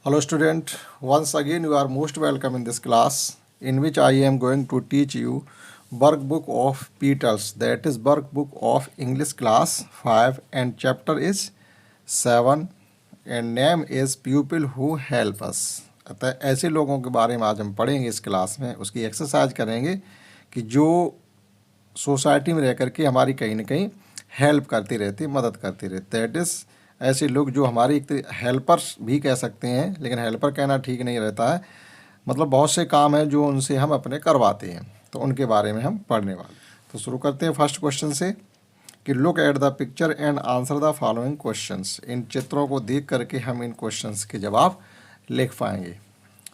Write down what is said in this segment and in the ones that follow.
Hello student, once again you are most welcome in this class in which I am going to teach you workbook of Peters, that is workbook of English class 5 and chapter is 7 and name is pupil who help us। अतः ऐसे लोगों के बारे में आज हम पढ़ेंगे इस क्लास में, उसकी एक्सरसाइज करेंगे कि जो सोसाइटी में रह करके हमारी कहीं ना कहीं हेल्प करती रहती, मदद करती रहती, दैट इज़ ऐसे लोग जो हमारी एक हेल्पर्स भी कह सकते हैं, लेकिन हेल्पर कहना ठीक नहीं रहता है। मतलब बहुत से काम हैं जो उनसे हम अपने करवाते हैं, तो उनके बारे में हम पढ़ने वाले। तो शुरू करते हैं फर्स्ट क्वेश्चन से कि look at the picture and answer the following questions. इन चित्रों को देख करके हम इन क्वेश्चंस के जवाब लिख पाएंगे।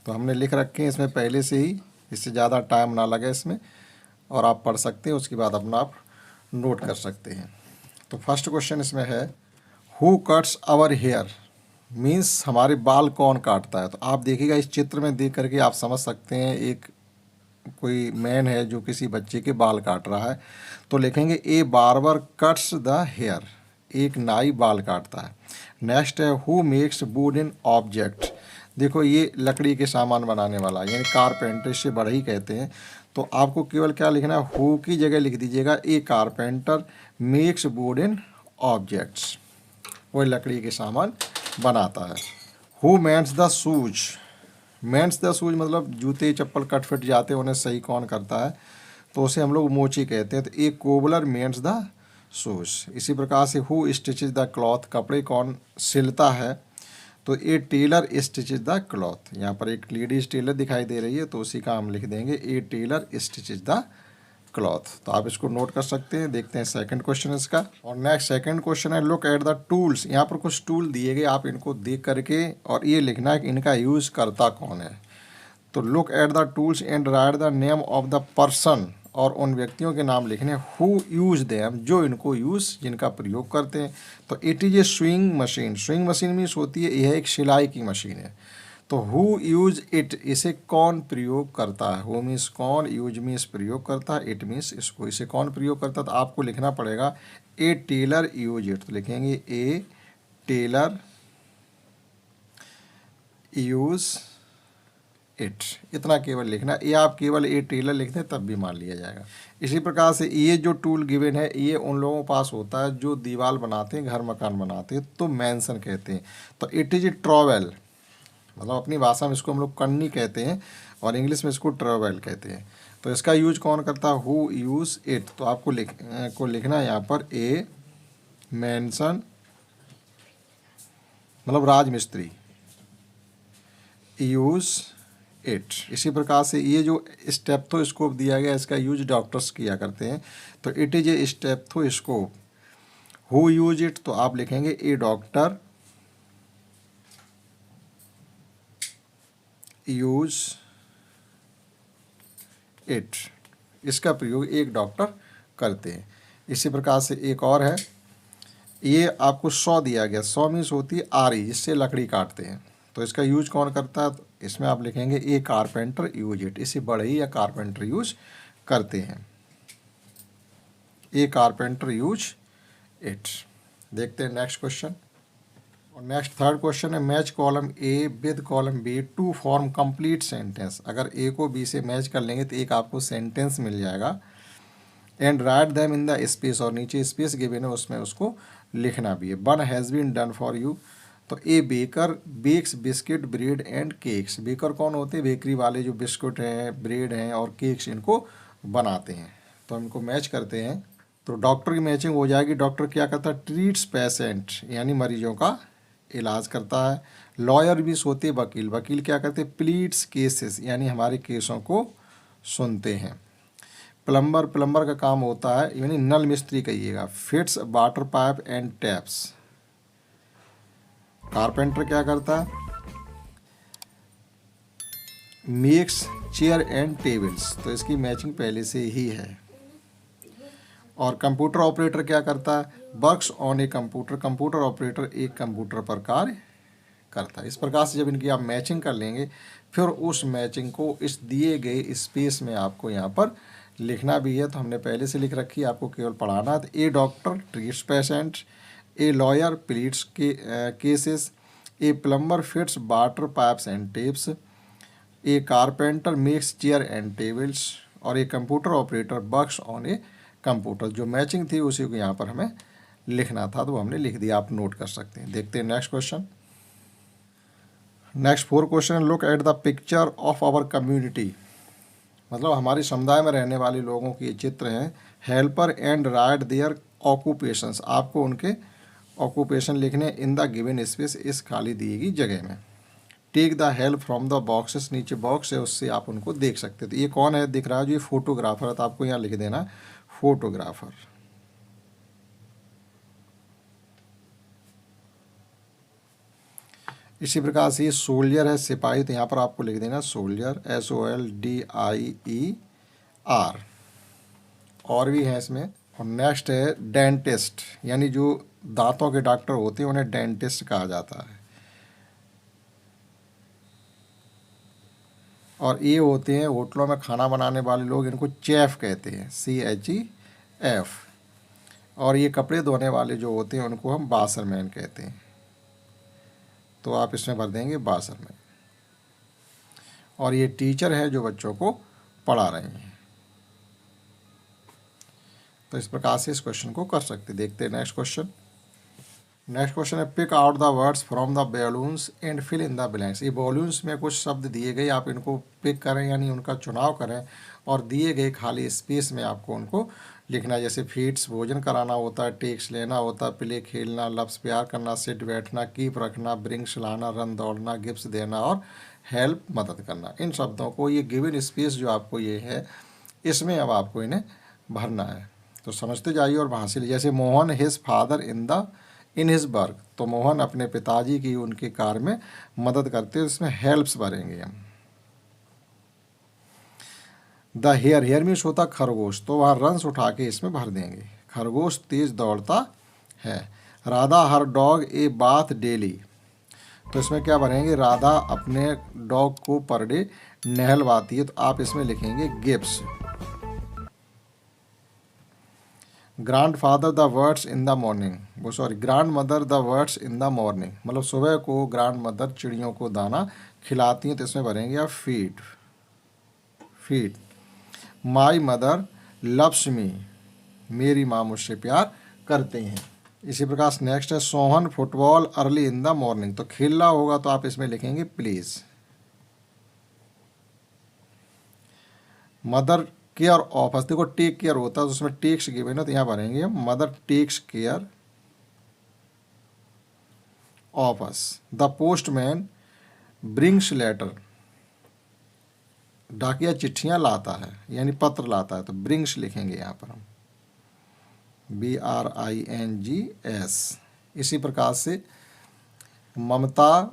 तो हमने लिख रखे हैं इसमें पहले से ही, इससे ज़्यादा टाइम ना लगे इसमें, और आप पढ़ सकते हैं, उसके बाद अपना आप नोट कर सकते हैं। तो फर्स्ट क्वेश्चन इसमें है who cuts our hair, means हमारे बाल कौन काटता है। तो आप देखिएगा इस चित्र में देख करके आप समझ सकते हैं एक कोई मैन है जो किसी बच्चे के बाल काट रहा है। तो लिखेंगे ए बार्बर कट्स द हेयर, एक नाई बाल काटता है। नेक्स्ट है हु मेक्स वुडन ऑब्जेक्ट, देखो ये लकड़ी के सामान बनाने वाला यानी कारपेंटर, इससे बढ़ई कहते हैं। तो आपको केवल क्या लिखना है, हु की जगह लिख दीजिएगा a carpenter makes wooden objects, वो लकड़ी के सामान बनाता है। Who mends the shoes, mends the shoes मतलब जूते चप्पल कट फिट जाते हैं उन्हें सही कौन करता है, तो उसे हम लोग मोची कहते हैं। तो एक कोबलर मेंट्स द शूज। इसी प्रकार से हु स्टिचेज द क्लॉथ, कपड़े कौन सिलता है, तो ए टेलर स्टिचेज द क्लॉथ। यहाँ पर एक लेडीज टेलर दिखाई दे रही है, तो उसी का हम लिख देंगे ए टेलर स्टिचेज द क्लॉथ। तो आप इसको नोट कर सकते हैं। देखते हैं सेकंड क्वेश्चन इसका। और नेक्स्ट सेकंड क्वेश्चन है लुक एट द टूल्स। यहाँ पर कुछ टूल दिए गए, आप इनको देख करके और ये लिखना है कि इनका यूज़ करता कौन है। तो look at the tools and right the name of the person, और उन व्यक्तियों के नाम लिखने हु यूज देम, जो इनको यूज़ जिनका प्रयोग करते हैं। तो it is a swing machine, swing machine means होती है, यह एक सिलाई की मशीन है। तो हु यूज इट, इसे कौन प्रयोग करता है। हु मीन्स कौन, यूज मीन्स प्रयोग करता है, इट मीन्स इसको, इसे कौन प्रयोग करता है। तो आपको लिखना पड़ेगा ए टेलर यूज इट। तो लिखेंगे ए टेलर यूज इट, इतना केवल लिखना। ये आप केवल ए टेलर लिख दें तब भी मान लिया जाएगा। इसी प्रकार से ये जो टूल गिवन है ये उन लोगों के पास होता है जो दीवार बनाते हैं, घर मकान बनाते हैं, तो मैंसन कहते हैं। तो इट इज ए ट्रॉवेल, मतलब अपनी भाषा में इसको हम लोग कन्नी कहते हैं और इंग्लिश में इसको ट्रैवल कहते हैं। तो इसका यूज कौन करता है, हु यूज इट। तो आपको लिखना है यहाँ पर ए मैंसन, मतलब राजमिस्त्री, यूज इट। इसी प्रकार से ये जो स्टेप्थोस्कोप दिया गया इसका यूज डॉक्टर्स किया करते हैं। तो it is a stethoscope, who use it. तो आप लिखेंगे ए डॉक्टर यूज इट, इसका प्रयोग एक डॉक्टर करते हैं। इसी प्रकार से एक और है, ये आपको सॉ दिया गया, सॉ मीन्स होती है आरी, जिससे लकड़ी काटते हैं। तो इसका यूज कौन करता है, तो इसमें आप लिखेंगे ए कारपेंटर यूज इट, इसे बढ़ई या कारपेंटर यूज करते हैं। A carpenter use it. देखते हैं नेक्स्ट क्वेश्चन। और नेक्स्ट थर्ड क्वेश्चन है match column A with column B to form complete sentence. अगर ए को बी से मैच कर लेंगे तो एक आपको सेंटेंस मिल जाएगा। And right them in the space, और नीचे स्पेस गिवन है उसमें उसको लिखना भी है। One has been done for you. तो a baker bakes biscuit bread and cakes. Baker कौन होते हैं, बेकरी वाले जो बिस्कुट हैं, ब्रेड हैं और केक्स इनको बनाते हैं। तो इनको मैच करते हैं। तो डॉक्टर की मैचिंग हो जाएगी। डॉक्टर क्या करता है, ट्रीट्स पेशेंट यानी मरीजों का इलाज करता है। लॉयर भी होते हैं वकील, वकील क्या करते हैं, प्लीड्स केसेस यानी हमारे केसों को सुनते हैं। प्लम्बर, प्लम्बर का काम होता है यानी नल मिस्त्री कहिएगा, fits water pipe and taps. Carpenter क्या करता है, मेक्स चेयर एंड टेबल्स। तो इसकी मैचिंग पहले से ही है। और कंप्यूटर ऑपरेटर क्या करता है, works on a computer, computer operator एक कंप्यूटर पर कार्य करता है। इस प्रकार से जब इनकी आप मैचिंग कर लेंगे, फिर उस मैचिंग को इस दिए गए स्पेस में आपको यहाँ पर लिखना भी है। तो हमने पहले से लिख रखी है, आपको केवल पढ़ाना है। तो a doctor treats patient, a lawyer pleads cases, a plumber fits water pipes and taps, a carpenter makes chair and tables, और a computer operator works on a computer. जो मैचिंग थी उसी को यहाँ पर हमें लिखना था, तो हमने लिख दिया, आप नोट कर सकते हैं। देखते हैं next question. Next 4 question, look at the picture of our community, मतलब हमारे समुदाय में रहने वाले लोगों के चित्र हैं। Helper and write their occupations, आपको उनके ऑक्यूपेशन लिखने इन द गिवन स्पेस, इस खाली दी गई जगह में। Take the help from the boxes, नीचे बॉक्स है उससे आप उनको देख सकते थे। तो ये कौन है दिख रहा है, जो ये फोटोग्राफर है, तो आपको यहाँ लिख देना फोटोग्राफर। इसी प्रकार से ये सोल्जर है, सिपाही, तो यहाँ पर आपको लिख देना सोल्जर, SOLDIER। और भी है इसमें। और नेक्स्ट है डेंटिस्ट, यानी जो दांतों के डॉक्टर होते हैं उन्हें डेंटिस्ट कहा जाता है। और ये होते हैं होटलों में खाना बनाने वाले लोग, इनको चेफ कहते हैं, CHEF। और ये कपड़े धोने वाले जो होते हैं उनको हम बासरमैन कहते हैं, तो आप इसमें भर देंगे बासरमैन। और ये टीचर है जो बच्चों को पढ़ा रहे हैं। तो इस प्रकार से इस क्वेश्चन को कर सकते। देखते हैं नेक्स्ट क्वेश्चन। नेक्स्ट क्वेश्चन है pick out the words from the balloons and fill in the blanks. ये बैलून्स में कुछ शब्द दिए गए, आप इनको पिक करें यानी उनका चुनाव करें, और दिए गए खाली स्पेस में आपको उनको लिखना है। जैसे फीड्स भोजन कराना होता है, टेक्स लेना होता है, प्ले खेलना, लफ्स प्यार करना, सिट बैठना, कीप रखना, ब्रिंग्स लाना, रन दौड़ना, गिफ्ट्स देना, और हेल्प मदद करना। इन शब्दों को ये गिवन स्पेस जो आपको ये है, इसमें अब आपको इन्हें भरना है। तो समझते जाइए और वहाँ से। जैसे Mohan his father in his work, तो मोहन अपने पिताजी की उनके कार्य में मदद करते हैं, इसमें हेल्प्स भरेंगे हम। द हेयर मीन्स होता खरगोश, तो वहाँ रंस उठा के इसमें भर देंगे। खरगोश तेज दौड़ता है। राधा हर डॉग ए बाथ डेली, तो इसमें क्या भरेंगे, राधा अपने डॉग को पर डे नहलवाती है, तो आप इसमें लिखेंगे gifts. Grandfather the words in the morning, वो sorry grandmother the words in the morning, मतलब सुबह को ग्रांड मदर चिड़ियों को दाना खिलाती हैं, तो इसमें भरेंगे आप feed. My mother loves me, मेरी माँ मुझसे प्यार करते हैं। इसी प्रकार से नेक्स्ट है Sohan football early in the morning, तो खेलना होगा तो आप इसमें लिखेंगे प्लीज। मदर केयर ऑफ अस, देखो टेक केयर होता है तो उसमें टेक्स गिवन है, तो यहाँ भरेंगे हम mother takes care of us. The postman brings letter, डाकिया चिट्ठियाँ लाता है यानी पत्र लाता है, तो ब्रिंग्स लिखेंगे यहाँ पर हम BRINGS। इसी प्रकार से Mamta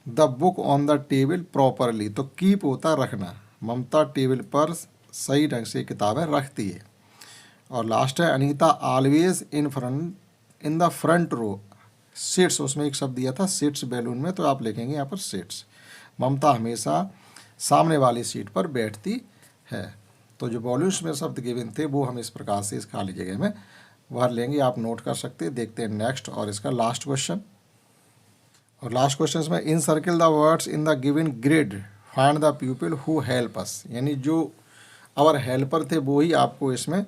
the book on the table properly, तो कीप होता है रखना, ममता टेबल पर सही ढंग से किताबें रखती है। और लास्ट है Anita always in the front row seats, उसमें एक शब्द दिया था सीट्स बैलून में, तो आप लिखेंगे यहाँ पर सीट्स। ममता हमेशा सामने वाली सीट पर बैठती है। तो जो वॉल्यूम्स में शब्द गिवन थे वो हम इस प्रकार से इस खाली जगह में भर लेंगे, आप नोट कर सकते हैं। देखते हैं नेक्स्ट और इसका लास्ट क्वेश्चन। और लास्ट क्वेश्चन में इन circle the words in the given grid find the people who help us, यानी जो आवर हेल्पर थे वो ही आपको इसमें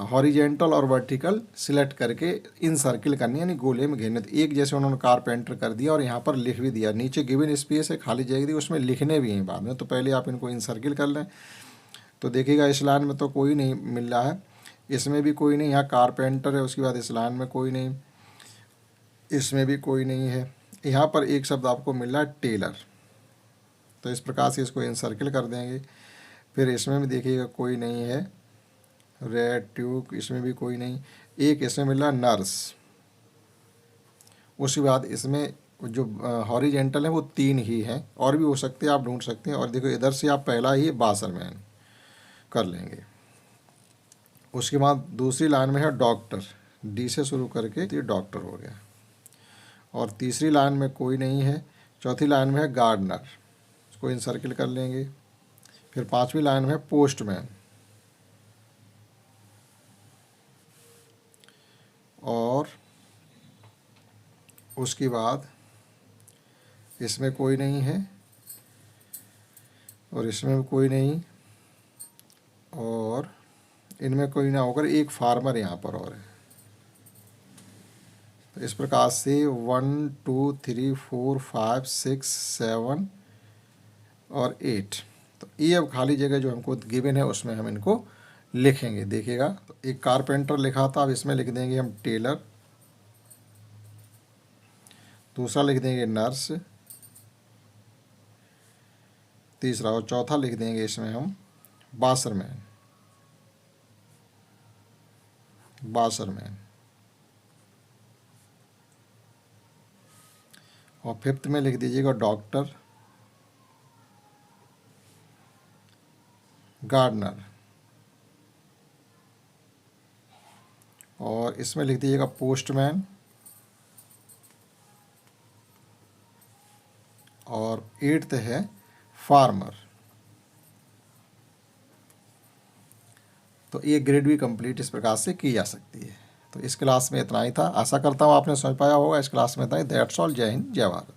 हॉरिजेंटल और वर्टिकल सिलेक्ट करके इन सर्किल करनी, यानी गोले में घेरने। एक जैसे उन्होंने कारपेंटर कर दिया और यहाँ पर लिख भी दिया, नीचे गिवन स्पेस है खाली जगह दी, उसमें लिखने भी हैं बाद में, तो पहले आप इनको इन सर्किल कर लें। तो देखिएगा इस लाइन में तो कोई नहीं मिल रहा है, इसमें भी कोई नहीं, यहाँ कारपेंटर है, उसके बाद इस लाइन में कोई नहीं, इसमें भी कोई नहीं है, यहाँ पर एक शब्द आपको मिल रहा है टेलर, तो इस प्रकार से इसको इन सर्किल कर देंगे। फिर इसमें भी देखिएगा कोई नहीं है, रेड ट्यूब, इसमें भी कोई नहीं, एक इसमें मिल रहा है नर्स। उसके बाद इसमें जो हॉरिजेंटल है वो 3 ही हैं, और भी हो सकते हैं, आप ढूंढ सकते हैं। और देखो इधर से आप पहला ही बासरमैन कर लेंगे। उसके बाद दूसरी लाइन में है डॉक्टर, D से शुरू करके तो ये डॉक्टर हो गया। और तीसरी लाइन में कोई नहीं है। चौथी लाइन में है गार्डनर, उसको इन सर्किल कर लेंगे। फिर 5वीं लाइन में है पोस्टमैन, और उसके बाद इसमें कोई नहीं है और इसमें भी कोई नहीं और इनमें कोई ना होकर एक फार्मर यहाँ पर और है। तो इस प्रकार से 1 2 3 4 5 6 7 और 8। तो ये अब खाली जगह जो हमको गिवन है उसमें हम इनको लिखेंगे। देखिएगा, तो एक कारपेंटर लिखा था, अब इसमें लिख देंगे हम टेलर, दूसरा लिख देंगे नर्स, तीसरा और चौथा लिख देंगे इसमें हम बासरमैन। और फिफ्थ में लिख दीजिएगा डॉक्टर, गार्डनर, और इसमें लिख दीजिएगा पोस्टमैन, और एट्थ है फार्मर। तो ये ग्रेड भी कंप्लीट इस प्रकार से की जा सकती है। तो इस क्लास में इतना ही था। आशा करता हूँ आपने समझ पाया होगा। इस क्लास में इतना ही। That's all. जय हिंद, जय भारत।